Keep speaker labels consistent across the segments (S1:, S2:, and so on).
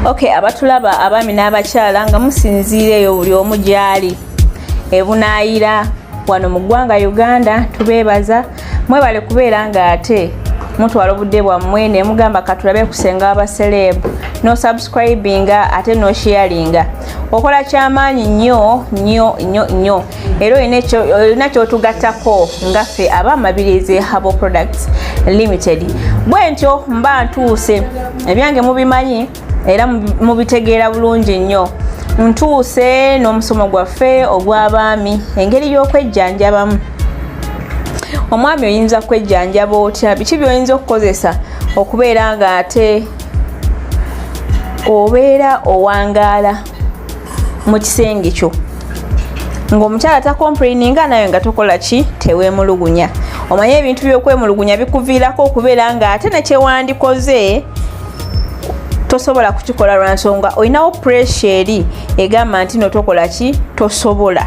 S1: Okay, abatulaba abami n'abakyala nga musinziireyo buli omu gyali ebunaayira wano mu ggwanga Uganda, tubeebaza mwebale kubeera nga ate mutwala obudde bwammwe ne mugamba katulabe kusenga abaselebu no subscribinga ate no sharinga okola kyamaanyi nnyo era olina kyotugattako ngaffe abamabirizi Herbal Products Limited. Bwe ntyo mba ntuuse ebyange mubimanyi era mubitegeera bulungi nnyo. Ntuuse n'omusomo gwaffe ogw'abaami engeri y'okwejjanjabamu. Omwami oyinza kwejjanjaba otya? Biki by'oyinza okukozesa okubeera nga ate obeera owangaala mu kisenge kyo ng'omukyala takomplaininga nawe nga tokola ki teweemulugunya. Omanye ebintu by'okwemulugunya bikuviirako okubeera nga ate ne kyewandikoze tosobola kukikola lwa nsonga olinawo pressure eri egamba nti no tokola ki tosobola.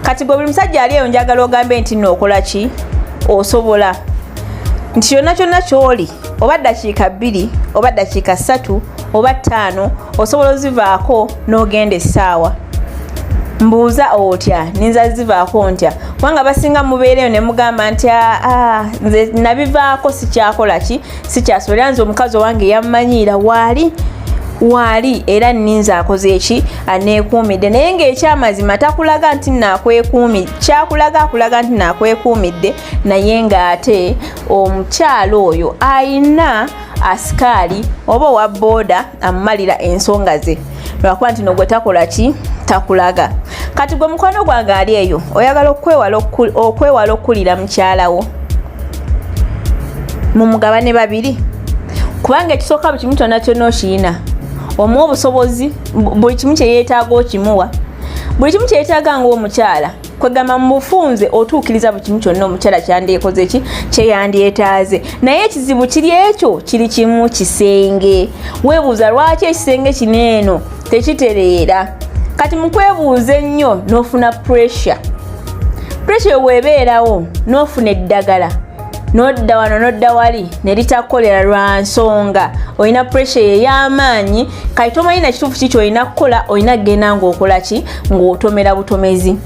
S1: Kati gwe buli musajja ali eyo njagala ogambe nti no okola ki osobola nti kyonna ky'oli oba ddakiika 2 oba ddakiika 3 oba 5 osobola ozivaako n'ogenda essaawa. Mbuuza otya ninza zivaako ntya? Kubanga basinga mubeereyo ne mugamba nti nze nabivaako sikyakola ki sikyasobola. Nze omukazi owange yammanyiira waali era ninza akoze eki aneekuumidde naye ng'ekyamazima takulaga nti nakwekuumidde akulaga nti nakwekuumidde naye ng'ate omukyalo oyo ayina asikaali oba owa booda amumalira ensonga ze lwakuba nti nogwe takola ki takulaga. Kati gwe mukwano gwange ali eyo oyagala okwewala okkulira mukyalawo mumugabane babiri kubanga ekisooka buli kimu kyonna kyonna okiyina omuwa obusobozi buli kimu kye yeetaaga okimuwa buli kimu kye yeetaaga ng'omukyala kwegamba mu bufunze otuukiriza buli kimu kyonna omukyala kyandyekoze ki kyeyandyetaaze naye ekizibu kiri ekyo kiri kimu kisenge. Weebuuza lwaki ekisenge kino eno tekitereera. Kati mukwebuuza ennyo n'ofuna pressure bwebeerawo n'ofuna eddagala n'odda wano n'odda wali ne litakolera lwa nsonga olina pressure ey'amaanyi kati tomanyi na kituufu ki ky'olina kukola olina kgenda ng'okola ki ng'otomera butomezi.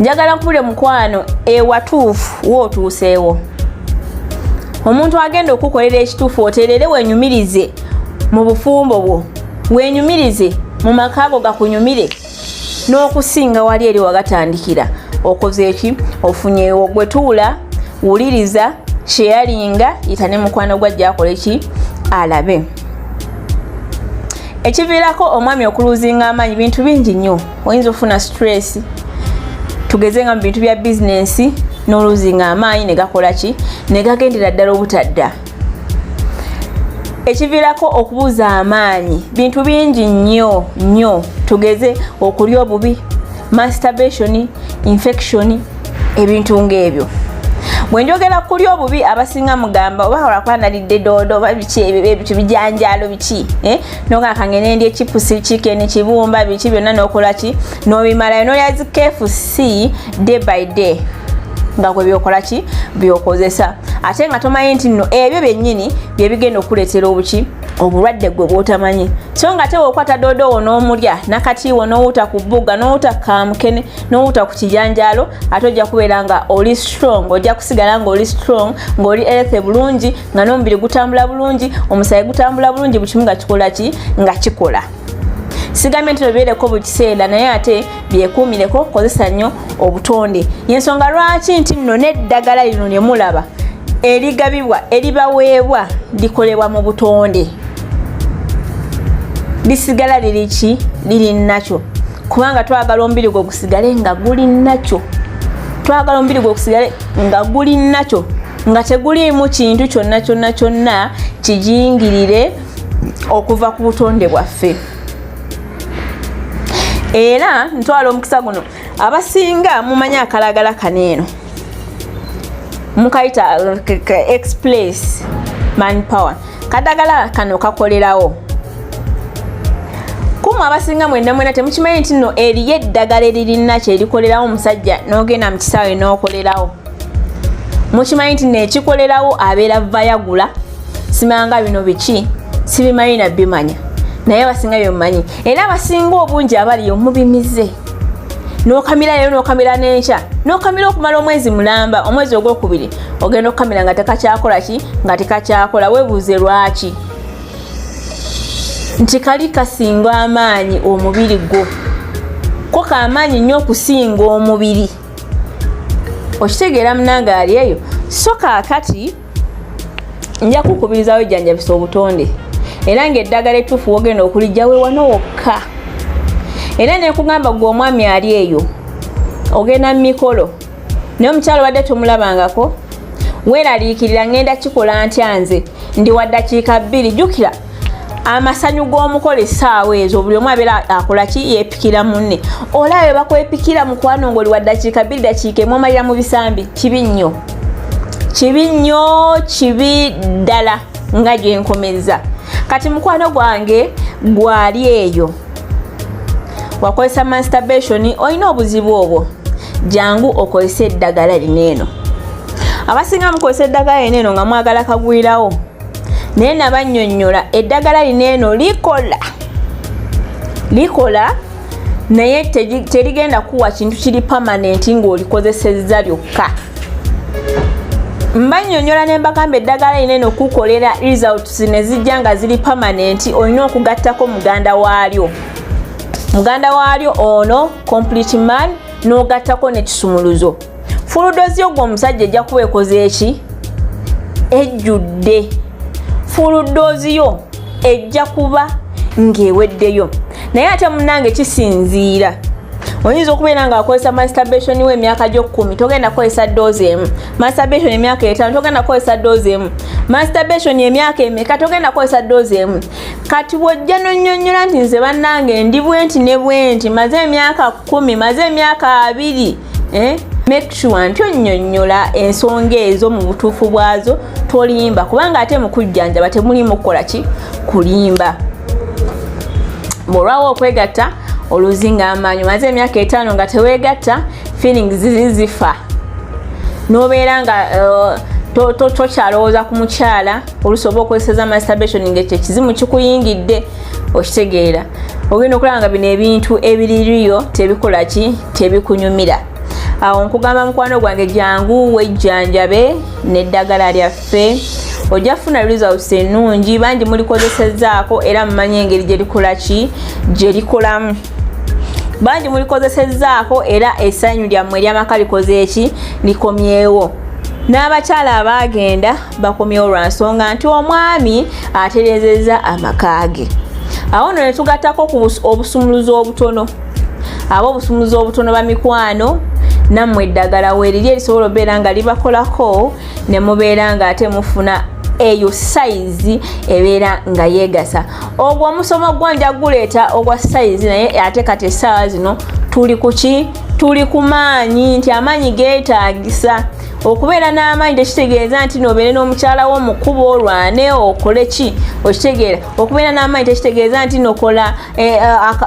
S1: Njagala nkubule mukwano ewatuufu wootuuseewo omuntu agenda okukolera ekituufu oteerere wenyumirize mu bufumbo bwo wenyumirize mu makaago gakunyumire n'okusinga wali eri wagatandikira okoze eki ofunyeewo gwe tuula wuliriza sharinga yita ne mukwano gwajja akola eki alabe. Ekiviirako omwami okuluzinga amaanyi bintu bingi nnyo. Oyinza ofuna stress tugeze nga mu bintu bya bizinensi n'oluzinga amaanyi ne gakola ki ne gagendera ddala obutadda. Ekiviirako okubuuza amaanyi bintu bingi nnyo tugeze okulya obubi masturbation infection ebintu ng'ebyo. Bwe njogera kulya obubi abasinga mugamba oba olwakwanalidde doodo oba biki ebyo bijanjaalo biki noga kangene ndye chipusi chicken kibumba biki byonna n'okola ki n'obimalayo n'olya zi KFC day by day nga gwe byokola ki byokozesa ate nga tomanyi nti nno ebyo byennyini bye bigenda okuleetera obuki obulwadde gwe bw'otamanyi. So nga tewe okwata doodo wo n'omulya nakati wo n'owuta ku bbuga n'owuta kamukene n'owuta ku kijanjaalo ate ojja kubeera nga oli strong ojja kusigala nga oli strong ng'oli healthy bulungi nga n'omubiri gutambula bulungi omusaayi gutambula bulungi buli kimu nga kikola ki nga kikola. Sigambye nti obeereko buli kiseera naye ate byekuumireko kozesa nnyo obutonde. Yensonga lwaki nti nno n'eddagala lino lye mulaba erigabibwa eribaweebwa likolebwa mu butonde lisigala liriki liri nakyo kubanga twagala omubiri gwe gusigale nga guli nakyo twagala omubiri gwe gusigale nga guli nakyo nga teguliimu kintu kyonna kijingirire okuva ku butonde bwaffe. Era ntwala omukisa guno abasinga mumanya akalagala kaneeno mukayita express manpower kadagala kano kakolerawo kumu abasinga mwena temukimanyi nti nno eriyo eddagala eririnakyo erikolerawo omusajja n'ogenda mu kisaawe n'okolerawo mukimanyi nti nekikolerawo abeera vayagula simanga bino biki sibimanyi na bimanya naye basinga byomanyi era basinga obungi abaliyo mubimize n'okamira leero n'okamira n'enkya n'okamira okumala omwezi mulamba omwezi ogwokubiri ogenda okukamira nga tekakyakola ki nga tekakyakola weebuuze lwaki nti kali kasinga amaanyi omubiri gwo ko kamaanyi nnyo okusinga omubiri okitegeera munange ali eyo so kaakati nja kukubirizawo ejjanjabisa obutonde era ng'eddagala ettuufu wogenda okulijja weewano wokka era nekugamba gwe omwami ali eyo ogenda mu mikolo naye omukyalo wadde tomulabangako weeraliikirira ngenda kikola ntya nze ndi wa ddakiika 2 jjukira amasanyu g'omukolo essaawa ezo buli omu abeera akola ki yeepikira munne olaabe bakwepikira mukwano ng'oli wa ddakiika 2 dakiika emu omalira mu bisambi kibi nnyo kibi ddala nga gye nkomeza kati mukwano gwange gwali eyo wakozesa masturbation olina obuzibu obwo jangu okozesa eddagala lineeno abasinga mukozesa eddagala lineeno nga mwagala kagwirawo naye nabannyonnyola eddagala lineeno likola naye terigenda kuwa kintu kiri permanent ng'olikozesezza lyokka mbannyonnyola ne mbagamba eddagala lineeno kukolera results ne zijja nga ziri permanent olina okugattako muganda waalyo ono complete man n'ogattako n'ekisumuluzo fuludozi yo gwe omusajja ejja kuba ekoze eki ejjudde fuludozi yo ejja kuba ng'eweddeyo naye ate munnange kisinziira oyinza okubeera nga akozesa masturbation w'emyaka gyo10 togenda kukozesa doozi emu masturbation emyaka 5 togenda kukozesa doozi emu masturbation emyaka emeka togenda kukozesa doozi emu kati bw'ojja n'onnyonnyola nti nze bannange ndi bwenti ne bwenti maze emyaka 10 maze emyaka 2 make sure nti onnyonnyola ensonga ezo mu butuufu bwazo tolimba kubanga ate mu kujjanjaba temulimu kukola ki kulimba bw'olwawo okwegatta oluzinga amaanyi maze emyaka 5 nga teweegatta feelings zifa n'obeera nga tokyalowooza ku mukyala olusobola okukozesa masturbation ng'ekyo ekizimu kikuyingidde okitegeera ogenda okulaba nga bino ebintu ebiririyo tebikola ki tebikunyumira awo nkugamba mukwano gwange jangu wejjanjabe n'eddagala lyaffe ojja kufuna results ennungi bangi mulikozesezzaako era mumanyi engeri gye likola ki gye likolamu bangi mulikozesezzaako era essanyu lyammwe eryamaka likoze eki likomyewo n'abakyala abaagenda bakomyewo lwa nsonga nti omwami atereezezza amaka ge awo nno ne tugattako ku obusumuluzo obutono obusumuluzo obutono bamikwano nammwe eddagala weeriri erisobola obeera nga libakolako ne mubeera nga ate mufuna eyo size ebeera nga yeegasa ogwo omusomo gwo nja guleeta ogwa size naye ate kati essaawa zino tuli ku maanyi nti amaanyi geetaagisa okubeera n'amaanyi tekitegeeza nti nobeere n'omukyala wo mukubo olwane okole ki okitegeera okubeera n'amaanyi tekitegeeza nti nokola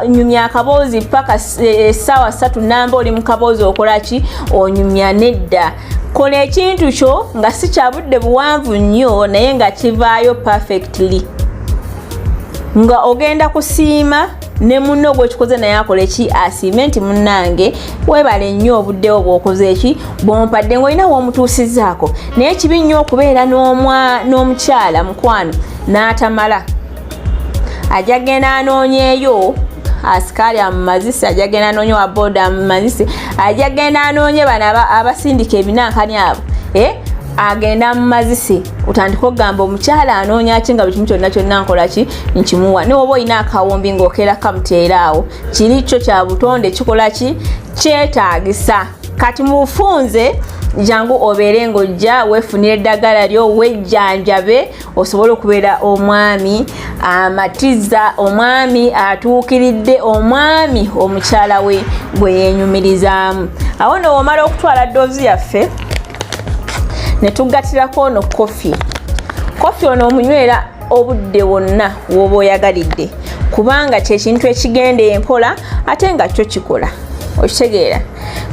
S1: nyumya akaboozi paka essaawa 3 namba oli mu kaboozi okola ki onyumya nedda kola ekintu kyo nga si kya budde buwanvu nnyo naye nga kivaayo perfectly nga ogenda kusiima ne munno gwekikoze naye akola eki asiime nti munnange weebale nnyo obuddewo bw'okoze eki bw'ompadde ng'olina w'omutuusizzaako naye kibi nnyo okubeera n'omukyala mukwano n'atamala ajja genda anoonyeeyo asikaali amumazisi ajja genda anoonye wa booda amumazisi ajja genda anoonye bano abasindika ebinankani abo agenda mumazisi utandika okugamba omukyala anoonya ki nga buli kimu kyonna nkola ki nkimuwa ne oba olina akawumbi ng'okeera kamuteeraawo kiri kyo kya butonde kikola ki kyetaagisa kati mu bufunze jangu obeere ng'ojja weefunira eddagala lyo wejjanjabe osobole okubeera omwami amatiza omwami atuukiridde omwami omukyala we gwe yeenyumirizaamu awo nno womala okutwala ddoozi yaffe ne tugatirako ono kofi ono omunywera obudde wonna w'oba oyagalidde kubanga kyekintu ekigenda empola ate nga kyo kikola okitegeera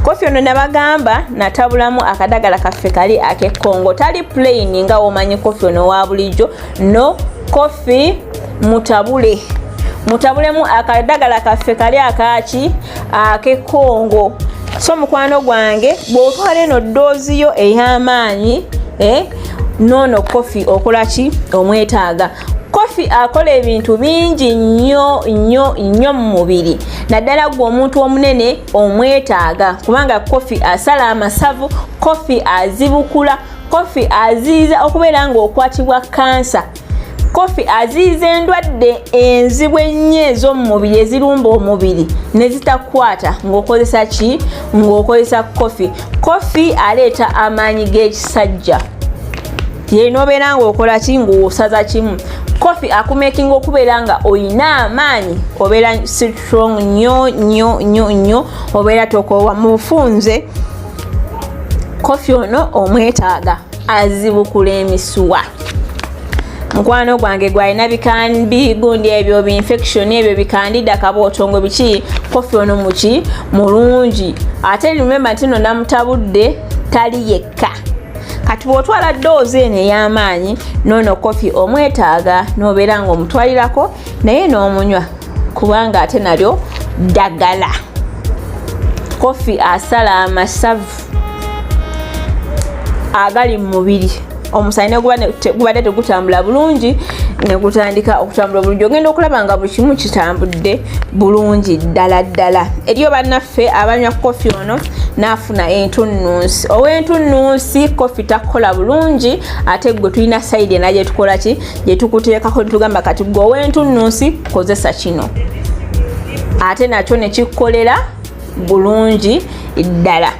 S1: kofi ono nabagamba natabulamu akadagala kaffe kali ak'ekkongo tali plain nga womanyi kofi ono wa bulijjo no kofi mutabule mutabulemu akadagala kaffe kali akaki akekongo. So mukwano gwange bw'otwala eno ddoozi yo ey'amaanyi nono kofi okolaki omwetaaga. Kofi akola ebintu bingi nnyo mu mubiri, naddala gwe omuntu omunene omwetaaga kubanga kofi asala amasavu, kofi azibukula, kofi aziiza okubeera ng'okwatibwa kansa, kofi aziiza endwadde enzibu ennyo ez'omu mubiri ezirumba omubiri ne zitakwata ng'okozesa ki? Ng'okozesa kofi. Kofi aleeta amaanyi g'ekisajja, yeno obeera ng'okola ki? Ng'osaza kimu. Kofi akumakinga okubeera nga oyina amaanyi, obeera strong nnyo, obeera tokoowa. Mu bufunze kofi ono omwetaaga, azibukula emisuwa. Mukwano gwange gwalina bikambi gundi ebyo infection ebyo bikandida kabootongo biki, kofi ono muki mulungi. Ate remember nti no namutabudde tali yekka. Kati bw'otwala ddoozi eno ey'amaanyi nono kofi omwetaaga n'obeera ng'omutwalirako naye n'omunywa kubanga ate nalyo ddagala. Kofi asala amasavu agali mu mubiri, omusaayi ne gubadde tegutambula bulungi ne gutandika okutambula bulungi, ogenda okulaba nga buli kimu kitambudde bulungi ddala. Eriyo bannaffe abanywa kofi ono n'afuna entunnunsi. Ow'entunnunsi kofi takola bulungi, ate gwe tulina sayidi ena gye tukola ki? Gye tukuteekako ne tugamba kati gwe ow'entunnunsi kozesa kino, ate nakyo ne kikkolera bulungi ddala.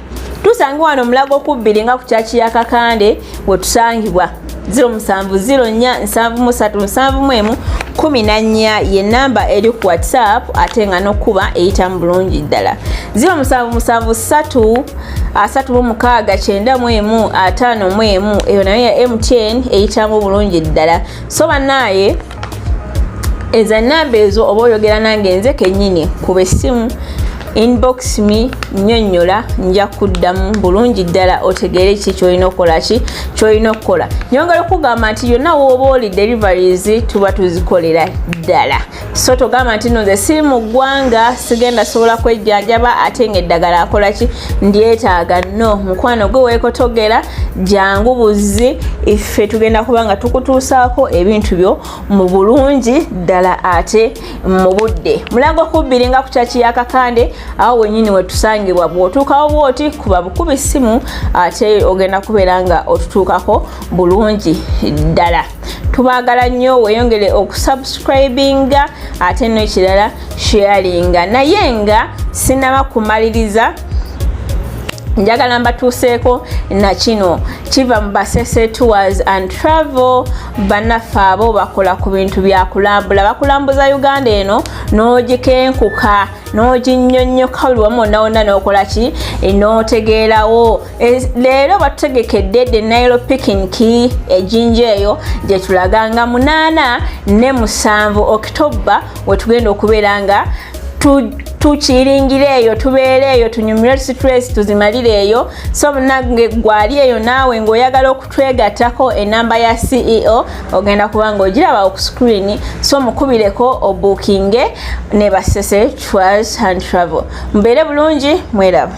S1: Tusangibwa wano Mulago 2 nga ku kyaki ya Kakande we tusangibwa 0707377114 ye namba eri ku WhatsApp, ate nga nokuba eyita mu bulungi ddala 0773699151 eyo nayo ya MTN eyita mu bulungi ddala. So bannaye eza namba ezo oba oyogera nange nze kennyini kuba essimu inbox me nnyonnyola nja kuddamu bulungi ddala otegeere ki kyolina okukola ki kyolina okukola. Nyongera okugamba nti yonna wooba oli deliveries tuba tuzikolera ddala. So togamba nti nze siri mu ggwanga sigenda sobola kwejjanjaba ate ng'eddagala akola ki ndyetaaga. No, mukwano gwe weekotogera jangu buzzi, iffe tugenda kuba nga tukutuusaako ebintu byo mu bulungi ddala ate mu budde. Mulago 2 nga ku kyaki ya Kakande awo wenyini wetusangibwa. Bw'otuukawo bw'oti kuba bukubi essimu ate ogenda kubeera nga otutuukako bulungi ddala. Tubaagala nnyo, weeyongere okusubscribinga ate n'ekirala sharinga. Naye nga sinaba kumaliriza, njagala mbatuuseeko na kino kiva mu Basese Tours and Travel. Bannaffe abo bakola ku bintu bya kulambula, bakulambuza Uganda eno n'ogikenkuka n'oginnyonnyoka buli wamu wonna n'okola ki n'otegeerawo. Leero batutegekedde the Nile picnic ejjinja eyo gye tulaganga 8 ne 7 October we tugenda okubeera nga tukiringire eyo, tubeere eyo, tunyumire stress tuzimalire eyo. So nange gwali eyo naawe ng'oyagala okutwegattako enamba ya CEO ogenda kuba ng'ogiraba ku screen. So mukubireko obukinge ne Basese Tours and Travel. Mbeere bulungi, mweraba.